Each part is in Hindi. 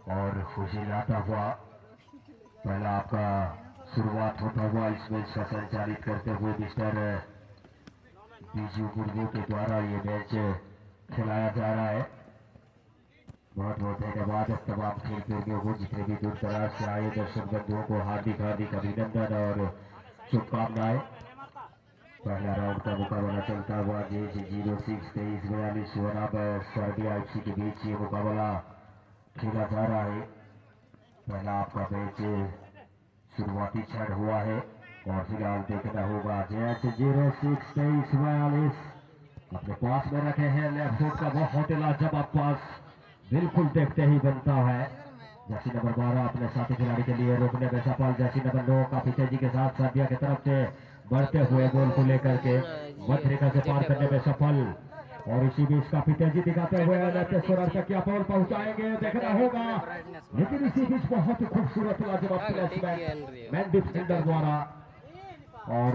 और खुशी लाता हुआ पहला आपका शुरुआत होता हुआ इस मैच का संचालित करते हुए मिस्टर बीजू गुर्गो के द्वारा ये मैच खिलाया जा रहा है। बहुत बहुत धन्यवाद तमाम खेल प्रेमियों को, जितने भी दूर दराज से आए दर्शक बंधुओं को हार्दिक हार्दिक अभिनंदन और शुभकामनाएं। पहला राउंड का मुकाबला चलता हुआ J06-23-42 वनाब सर्बिया FC के बीच ये मुकाबला खेला जा रहा है। पहला आपका मैच शुरुआती क्षण हुआ है और फिलहाल देखना होगा J06-23-42 अपने पास में रखे हैं लेफ्ट फुट का बहुत लाजवाब पास, बिल्कुल देखते ही बनता है। जर्सी नंबर 12 अपने साथी खिलाड़ी के लिए रोकने में सफल। जर्सी नंबर 9 काफी तेजी के साथ सर्बिया की तरफ से बढ़ते हुए गोल को लेकर के मध्य रेखा से पार करने में सफल और इसी बीच काफी तेजी दिखाते हुए क्या बॉल पहुंचाएंगे देखना होगा, लेकिन इसी बीच बहुत ही खूबसूरत लाजवाब प्लेसमेंट मैन डिफेंडर द्वारा और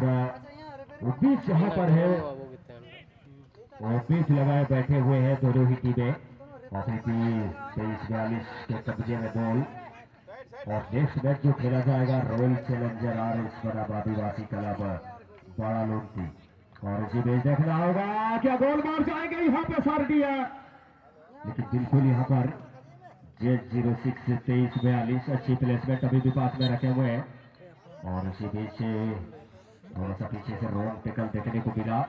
वो बीच यहाँ पर है और बीच लगाए बैठे हुए हैं दोनों ही टीमें। और 23-42 के कब्जे में बॉल और नेक्स्ट मैच जो खेला जाएगा रॉयल चैलेंजर RS बनाम आदिवासी क्लब बड़ा लोटी और इसी बीच देखना होगा क्या गोल मार जाएंगे यहाँ पे सर्बिया, लेकिन बिल्कुल यहाँ पर J06-23-42 अच्छी प्लेसमेंट अभी भी पास में रखे हुए हैं और इसी बीच थोड़ा सा पीछे से रोंग टेकल देखने को मिला।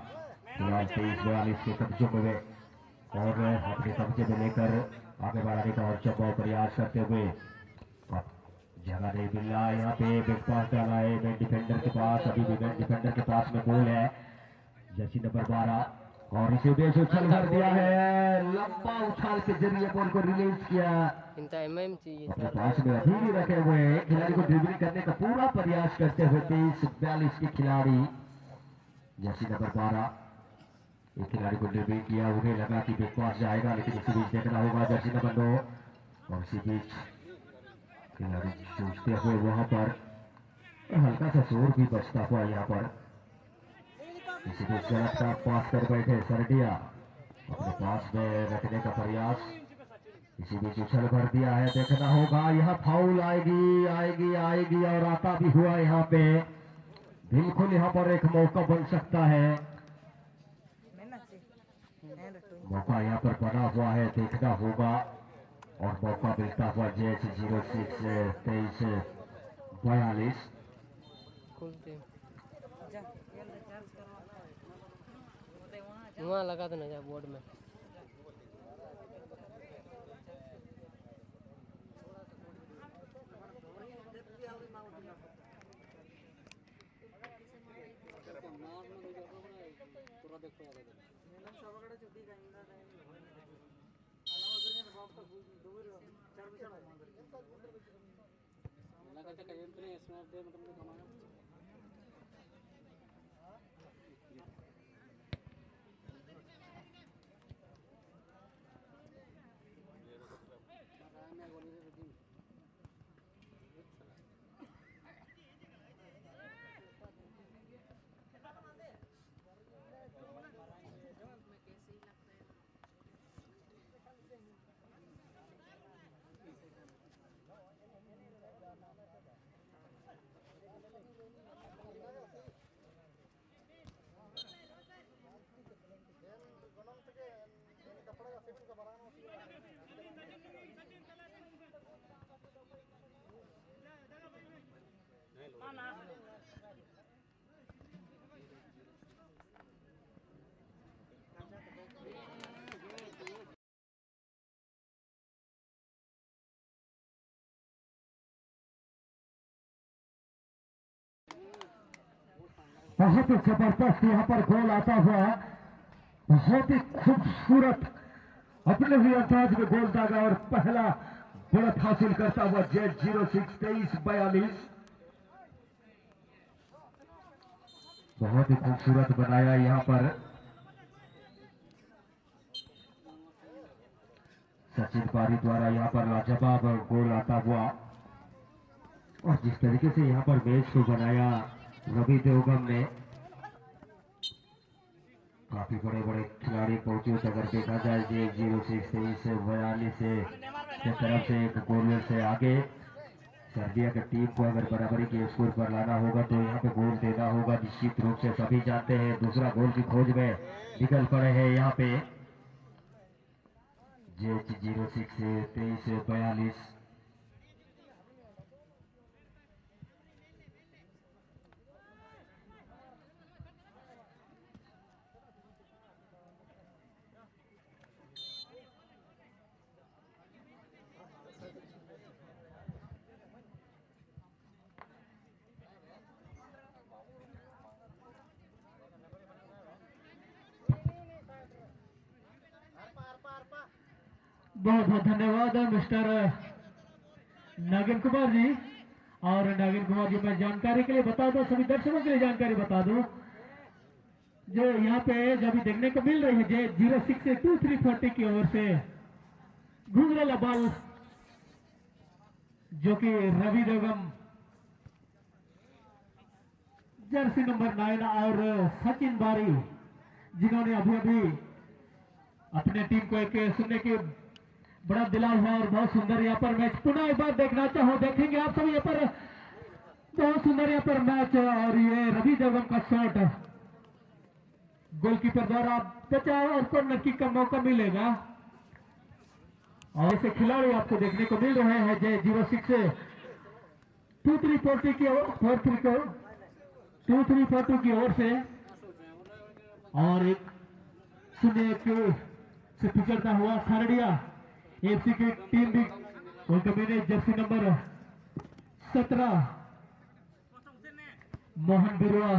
फिलहाल 23-42 के कब्जों में और अपने कब्जे में लेकर आगे बढ़ाने का और चौपाव प्रयास करते हुए जगह नहीं मिल रहा। यहाँ पे बिग पास डाला है मैन डिफेंडर के पास, अभी भी मैन डिफेंडर के पास में गोल है जर्सी नंबर 12 और इसे बेच उछाल कर दिया है, लंबा उछाल के जरिए बॉल को रिलीज किया। अपने पास में अभी भी रखे हुए खिलाड़ी को ड्रिबलिंग करने का पूरा प्रयास करते हुए 23-42 के खिलाड़ी जर्सी नंबर 12 एक खिलाड़ी को ड्रिबलिंग किया, उन्हें लगा कि बिग पास जाएगा, लेकिन इसी बीच देखना होगा जर्सी नंबर 9 और इसी बीच खिलाड़ी सोचते हुए वहां पर हल्का सा शोर भी बचता हुआ यहाँ पर इसी बीच गलत का पास कर बैठे सर्बिया, अपने पास में रखने का प्रयास, इसी बीच उछल भर दिया है। देखना होगा यहाँ फाउल आएगी आएगी आएगी और आता भी हुआ यहाँ पे, बिल्कुल यहाँ पर एक मौका बन सकता है, मौका यहाँ पर बना हुआ है, देखना होगा और मौका मिलता हुआ J06-23-42 वहाँ लगा दो ना बोर्ड में। बहुत ही जबरदस्त यहाँ पर गोल आता हुआ, बहुत ही खूबसूरत अपने भी अंदाज में गोल दागा और पहला बढ़त हासिल करता हुआ J06-23-42 बहुत ही खूबसूरत बनाया यहाँ पर सचिन पारी द्वारा यहाँ पर लाजवाब गोल आता हुआ और जिस तरीके से यहाँ पर मैच को बनाया रवि देवगम ने, काफी बड़े बड़े खिलाड़ी पहुंचे अगर देखा जाए जे 06-23-42 से तरफ से एक गोल से आगे सर्बिया की टीम को अगर बराबरी के स्कोर पर लाना होगा तो यहाँ पे गोल देना होगा निश्चित रूप से। सभी जानते हैं दूसरा गोल की खोज में निकल पड़े हैं यहाँ पे जे 06-23-42। बहुत बहुत धन्यवाद मिस्टर नागिन कुमार जी। और नागिन कुमार जी मैं जानकारी के लिए बता दूं, सभी दर्शकों के लिए जानकारी बता दूं, जो यहाँ पे जो अभी देखने को मिल रही है जे 06-23-40 की ओर से घुंघराला बॉल जो कि रवि बेगम जर्सी नंबर 9 और सचिन बारी जिन्होंने अभी अभी अपने टीम को 1-0 की बड़ा दिला हुआ और बहुत सुंदर यहाँ पर मैच पुनः एक बार देखना चाहो, देखेंगे आप सभी यहाँ पर बहुत सुंदर यहाँ पर मैच। और ये रवि देवगन का शॉट गोलकीपर द्वारा बचाव और कॉर्नर किक का मौका मिलेगा। और ऐसे खिलाड़ी आपको देखने को मिल रहे हैं जे 06-23-40 की 23-42 की ओर से। और एक 0-1 से पिछड़ता हुआ सरडिया एफसी की टीम भी उनके जर्सी नंबर 17 मोहन बिरुआ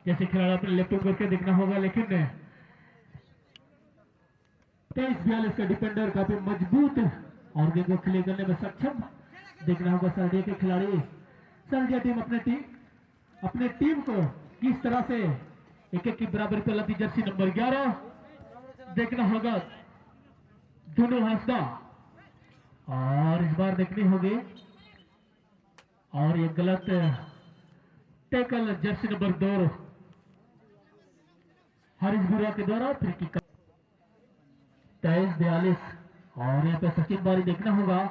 जैसे खिलाड़ी अपने लेफ्ट करके देखना होगा, लेकिन 23-42 का डिफेंडर काफी मजबूत और गेंद को क्लियर करने में सक्षम देखना होगा सरडिया के खिलाड़ी। सरडिया टीम अपने टीम को किस तरह से 1-1 की बराबरी पर लाती। जर्सी नंबर 11 देखना होगा दोनों हंसदा और इस बार देखनी होगी। और ये गलत टैकल जर्सी नंबर 2 हरीश बुरा के द्वारा फ्री किक 23-42। और यहाँ पे सचिन बारी देखना होगा,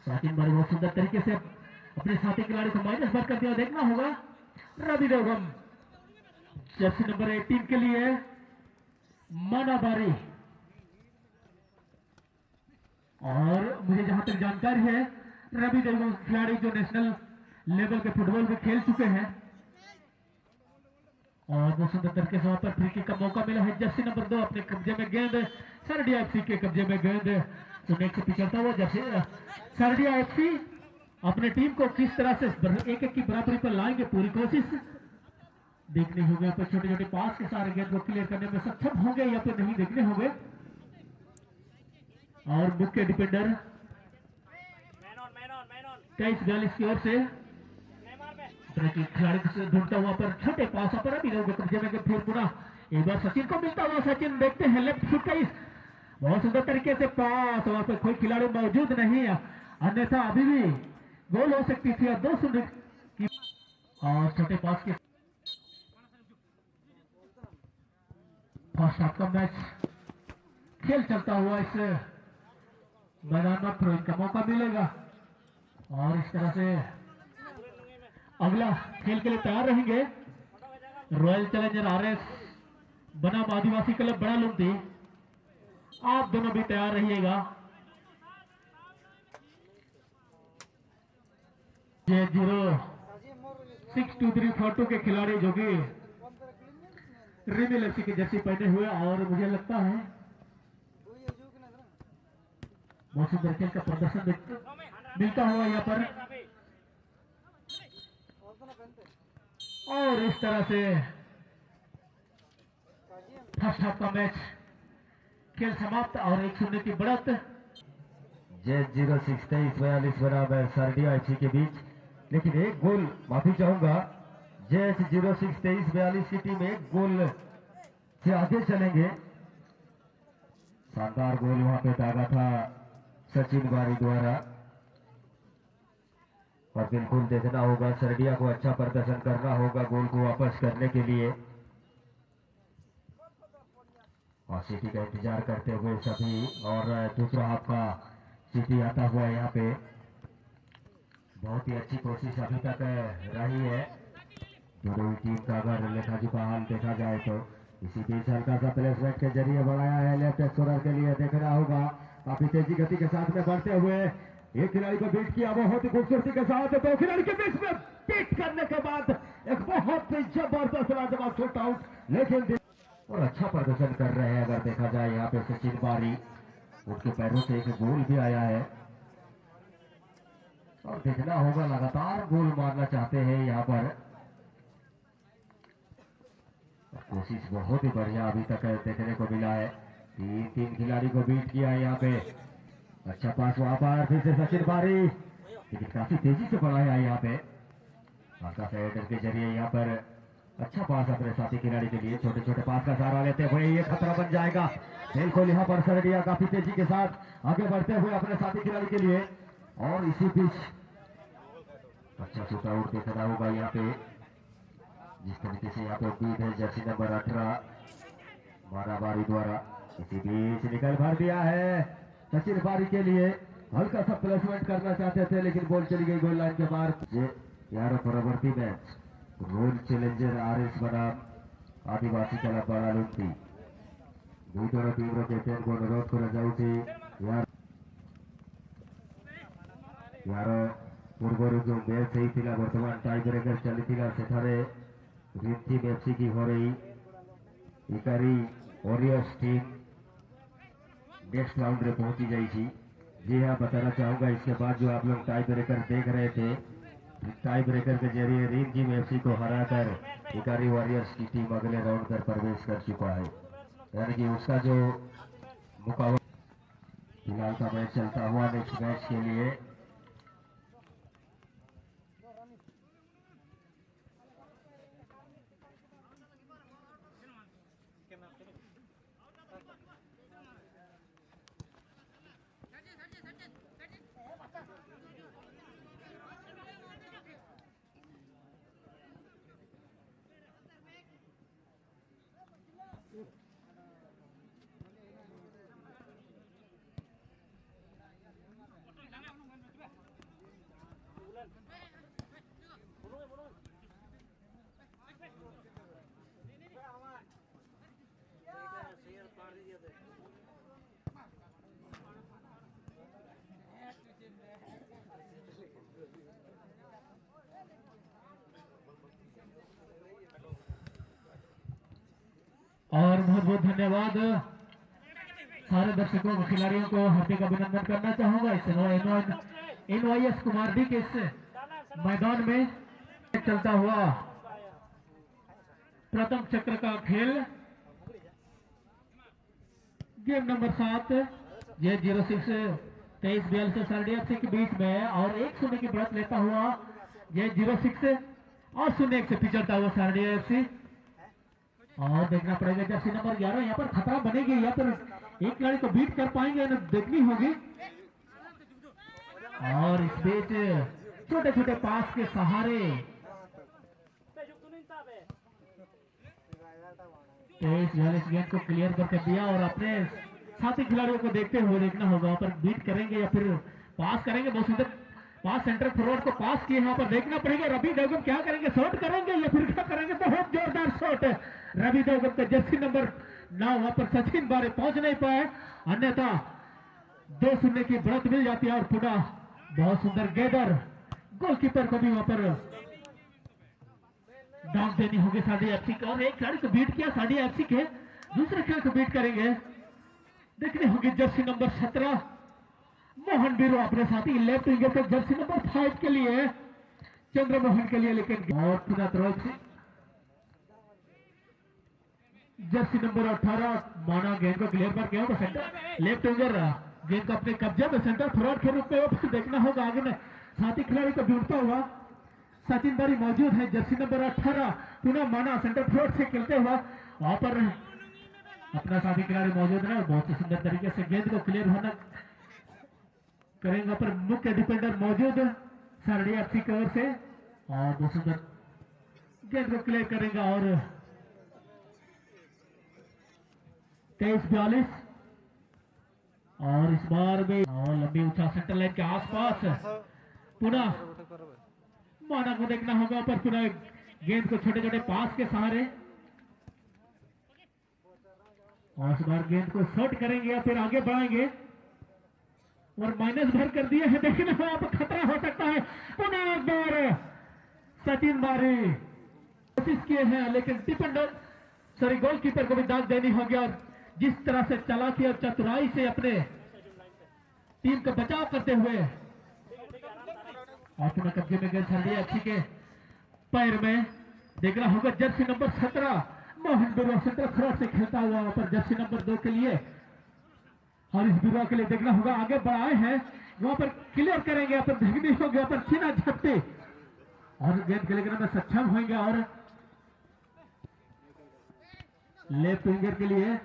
सचिन बारी बहुत सुंदर तरीके से अपने साथी खिलाड़ी को माइनस बार करते हुए देखना होगा। रवि देवगन जर्सी नंबर 18 के लिए माना बारी। और मुझे जहां तक जानकारी है रवि देवगन खिलाड़ी जो नेशनल लेवल के फुटबॉल में खेल चुके हैं और बहुत सुंदर तरीके से वहां पर फ्री किक का मौका मिला है। जर्सी नंबर 2 अपने कब्जे में गेंद, सरडिया एफसी के कब्जे में गेंद सुनने से पिछड़ता हुआ जर्सी सरडिया एफसी अपने टीम को किस तरह से 1-1 की बराबरी पर लाएंगे पूरी कोशिश देखने होंगे। पर छोटे छोटे पास के सारे गेंद को क्लियर करने में सक्षम होंगे या फिर नहीं देखने होंगे। और मुख्य डिफेंडर 23-42 की ओर से खिलाड़ी से ढूंढता हुआ पर छोटे पास पर अभी लोग कब्जे में फिर पुनः एक बार सचिन को मिलता हुआ। सचिन देखते हैं लेफ्ट फुट का इस बहुत सुंदर तरीके से पास, वहां पर कोई खिलाड़ी मौजूद नहीं है, अन्यथा अभी भी गोल हो सकती थी। और 2-0 की और छोटे पास के फर्स्ट हाफ का मैच खेल चलता हुआ इस मैदान में थ्रो का मौका मिलेगा। और इस तरह से अगला खेल के लिए तैयार रहेंगे रॉयल चैलेंजर आरएस बनाम आदिवासी क्लब बड़ा लुमती। आप दोनों भी तैयार रहिएगा। ये 06-23-42 के खिलाड़ी जो कि रिमिल एफसी की जर्सी पहने हुए और मुझे लगता है बहुत सुंदर खेल का प्रदर्शन मिलता हुआ यहाँ पर। और इस तरह से फर्स्ट हाफ का मैच खेल समाप्त और 1-0 की बढ़त जे 06-23-42 बराबर सरडिया एफसी के बीच। लेकिन एक गोल माफी चाहूंगा, जे 06-23-42 की टीम एक गोल से आगे चलेंगे। शानदार गोल वहां पे दागा था सचिन बारी द्वारा और बिल्कुल देखना होगा सरडिया को अच्छा प्रदर्शन करना होगा गोल को वापस करने के लिए। और सिटी का इंतजार करते हुए सभी, और दूसरा हाफ का सिटी आता हुआ यहाँ पे। बहुत ही अच्छी कोशिश अभी तक रही है दोनों ही टीम का। अगर लेखा जुका हाल देखा जाए तो इसी बीच हल्का सा प्लेसमेंट के जरिए बढ़ाया है लेफ्ट स्कोरर के लिए। देखना होगा काफी तेजी गति के साथ में बढ़ते हुए एक खिलाड़ी को बीट किया बहुत ही खूबसूरती के साथ। दो खिलाड़ी के बीच में बीट करने के बाद एक बहुत ही जबरदस्त लाजवाब शॉट आउट, लेकिन और अच्छा प्रदर्शन कर रहे हैं। अगर देखा जाए यहाँ पे सचिन बारी, उनके पैरों से एक गोल भी आया है और देखना होगा लगातार गोल मारना चाहते हैं यहाँ पर। कोशिश बहुत ही बढ़िया अभी तक देखने को मिला है। तीन खिलाड़ी को बीट किया है यहाँ पे। अच्छा पास वहां पर फिर से सचिन बारी, लेकिन काफी तेजी से बढ़ाया है यहाँ पे। आका हेडर के जरिए यहाँ पर अच्छा पास अपने साथी खिलाड़ी के लिए। छोटे छोटे पास का सहारा लेते हुए ये खतरा बन जाएगा। बिल्कुल यहाँ पर सरडिया काफी तेजी के साथ आगे बढ़ते हुए अपने साथी खिलाड़ी के लिए। और इसी बीच अच्छा शूट आउट देखना होगा यहाँ पे। जिस तरीके से यहाँ पे उम्मीद है जर्सी नंबर 18 माराबारी द्वारा। इसी बीच निकल भर दिया है सचिन बारी के लिए। हल्का सा प्लेसमेंट करना चाहते थे लेकिन बॉल चली गई गोल लाइन के बाहर। यार परवर्ती मैच रोल चैलेंजर आरएस बनाम आदिवासी क्लब बारालुंडी दुईटर टीम कैप्टेन को अनुरोध कर यार पूर्वर जो मैच होता बर्तमान टाई ब्रेकर चली सेठारे ड्रीम टीम एफसी की हो रही इकारी वॉरियर्स टीम नेक्स्ट राउंड में पहुंची जाएगी। जी हाँ, बताना चाहूंगा इसके बाद जो आप लोग टाई ब्रेकर देख रहे थे, टाई ब्रेकर के जरिए ड्रीम टीम एफसी को हराकर इकारी वॉरियर्स की टीम अगले राउंड में प्रवेश कर चुका है। यानी कि उसका जो मुकाबला फिलहाल का मैच चलता हुआ नेक्स्ट मैच के लिए और बहुत बहुत धन्यवाद सारे दर्शकों को, खिलाड़ियों को हार्दिक अभिनंदन करना चाहूंगा। इस एनवाईएस कुमारडी के इस मैदान में चलता हुआ प्रथम चक्र का खेल गेम नंबर 7 ये 06 23-42 सरडीएफसी के बीच में और 1-0 की बढ़त लेता हुआ ये 06 और 0-1 से पिछड़ता हुआ सरडीएफसी। और देखना पड़ेगा जर्सी नंबर 11 यहाँ पर खतरा बनेगी, यहाँ पर एक खिलाड़ी को बीट कर पाएंगे ना, देखनी होगी। और इस बीच छोटे छोटे पास के सहारे 23-42 गेंद को क्लियर करके दिया और अपने साथी खिलाड़ियों को देखते हुए देखना होगा वहां पर बीट करेंगे या फिर पास करेंगे। बहुत सुंदर पास सेंटर फॉरवर्ड को पास किए, यहाँ पर देखना पड़ेगा रवि देवगन क्या करेंगे, शॉट करेंगे या फिर क्या करेंगे। बहुत जोरदार शॉट है रवि देवगन का, जर्सी नंबर 9 वहां पर सचिन बारे पहुंच नहीं पाए, अन्यथा 2-0 की बढ़त मिल जाती है। और पुनः बहुत सुंदर गेंदर गोलकीपर को भी वहां पर डाउन देनी होगी साडी एफसी को। और एक खिलाड़ी को बीट किया साडी एफसी के, दूसरे खिलाड़ी को बीट करेंगे, देखनी होगी जर्सी नंबर 17 मोहन बीरो अपने साथी लेफ्ट विंगर पे जर्सी नंबर 5 के लिए चंद्रमोहन के लिए, लेकिन और पुनः तरफ से जर्सी नंबर 18 माना गेंद को क्लियर कर गया तो सेंटर लेफ्ट विंगर गेंद को अपने कब्जे में सेंटर फॉरवर्ड के रूप में देखना होगा। आगे में साथी खिलाड़ी को ढूंढता हुआ सचिन बारी मौजूद है, जर्सी नंबर 18 पुनः माना सेंटर फॉरवर्ड से खेलते हुआ वहां पर अपना साथी खिलाड़ी मौजूद है। बहुत ही सुंदर तरीके से गेंद को क्लियर होना करेंगे, पर मुख्य डिफेंडर मौजूद सरडी एफसी की ओर से और बहुत सुंदर गेंद को क्लियर करेंगे। और 23-42 और इस बार भी और लंबी ऊंचा सेंटर लाइन के आसपास पुनः माना को देखना होगा पर पुनः गेंद को छोटे छोटे पास के सहारे और इस बार गेंद को शॉर्ट करेंगे या फिर आगे बढ़ाएंगे और माइनस भर कर दिया है। देखने में आप खतरा हो सकता है। पुनः एक बार सचिन बारी कोशिश किए हैं लेकिन डिफेंडर सॉरी गोलकीपर को भी दाग देनी होगी और जिस तरह से चालाकी और चतुराई से अपने टीम का बचाव करते हुए और पुनः कब्जे में गेंद छड़ अच्छी के पैर में देखना होगा जर्सी नंबर 17 मोहन बिरुआ सेंटर फ्रंट से खेलता हुआ वहां पर जर्सी नंबर 2 के लिए और इस बिरुआ के लिए देखना होगा आगे बढ़ाए हैं वहां पर क्लियर करेंगे यहाँ पर देखनी होगी वहां पर छीना झपटी और गेंद क्लियर करने में सक्षम होंगे और लेफ्ट विंगर के लिए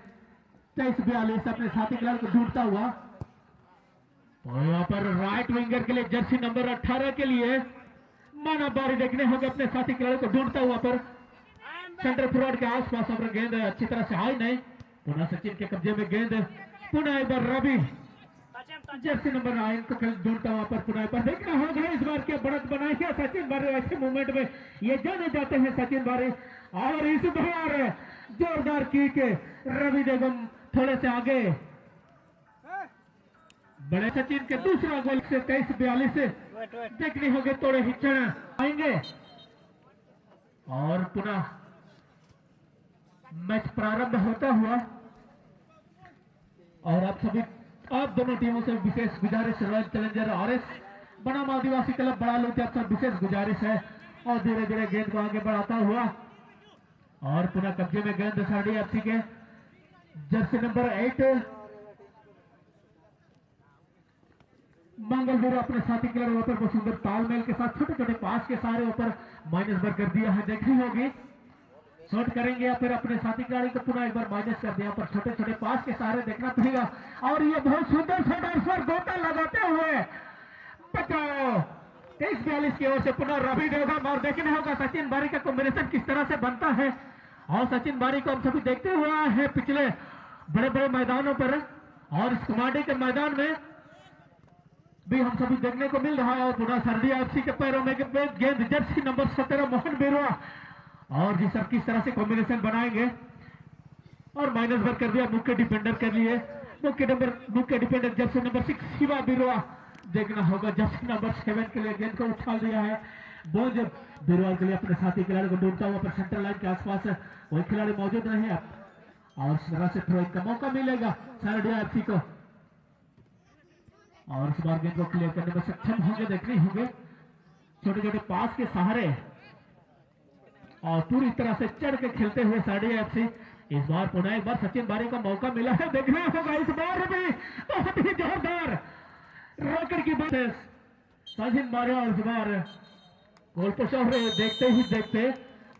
23-42 अपने साथी खिलाड़ी को ढूंढता हुआ और यहाँ पर राइट विंगर के लिए जर्सी नंबर 18 के लिए माना बारी देखने होंगे अपने साथी खिलाड़ी को ढूंढता हुआ पर सेंटर फॉरवर्ड के आसपास अपना गेंद अच्छी तरह से आई नहीं पुनः सचिन के कब्जे में गेंद पुनः एक बार रवि जर्सी नंबर 9 को ढूंढता हुआ पर पुनः एक बार देखना होगा इस बार क्या बढ़त बनाई है सचिन बारी ऐसे मूवमेंट में ये जाने जाते हैं सचिन बारी और इस बार जोरदार किक रवि बेगम थोड़े से आगे बड़े सचिन के दूसरा गोल से 23-42 से देखने होंगे थोड़े ही क्षण आएंगे और पुनः मैच प्रारंभ होता हुआ और आप दोनों टीमों से विशेष गुजारिश रॉयल चैलेंजर आरएस बनाम आदिवासी क्लब बड़ा लोग आपसे विशेष गुजारिश है और धीरे धीरे गेंद को आगे बढ़ाता हुआ और पुनः कब्जे में गेंद साड़ी आपसी के जर्सी नंबर 8 मंगलवीर अपने साथी खिलाड़ी ऊपर को सुंदर तालमेल के साथ छोटे छोटे पास के सारे ऊपर माइनस पर कर दिया है देखनी होगी शॉट करेंगे या फिर अपने साथी खिलाड़ी को पुनः एक बार माइनस कर दिया पर छोटे छोटे पास के सहारे देखना पड़ेगा और ये बहुत सुंदर शॉट और इस पर गोता लगाते हुए बचाओ 23-42 की ओर से पुनः रवि बेगम और देखने होगा सचिन बारी का कॉम्बिनेशन किस तरह से बनता है और सचिन बारी को हम सभी देखते हुए आए हैं पिछले बड़े बड़े मैदानों पर और इस कुमाडी के मैदान में भी हम सभी देखने को मिल रहा है और पुनः सर्दी एफसी के पैरों में गेंद जर्सी नंबर 17 मोहन बिरुआ और जिस सब किस तरह से कॉम्बिनेशन बनाएंगे और माइनस भर कर दिया मुख्य डिफेंडर के लिए मुख्य डिफेंडर जर्सी नंबर 6 शिवा बिरुआ देखना होगा जर्सी नंबर 7 के लिए गेंद को उछाल दिया है बोझ बिरुआ के लिए अपने साथी खिलाड़ी को ढूंढता हुआ पर सेंटर लाइन के आसपास वही खिलाड़ी मौजूद नहीं है और इस तरह से थ्रो का मौका मिलेगा सारडिया एफसी को और इस बार गेंद को क्लियर करने में सक्षम होंगे देखने होंगे छोटे छोटे पास के सहारे और पूरी तरह से चढ़ के खेलते हुए सारडिया एफसी इस बार पुनः एक बार सचिन बारी का मौका मिला है देखना होगा इस बार भी बहुत ही जोरदार रॉकेट की बात है सचिन बारी और इस बार गोल पोस्ट देखते ही देखते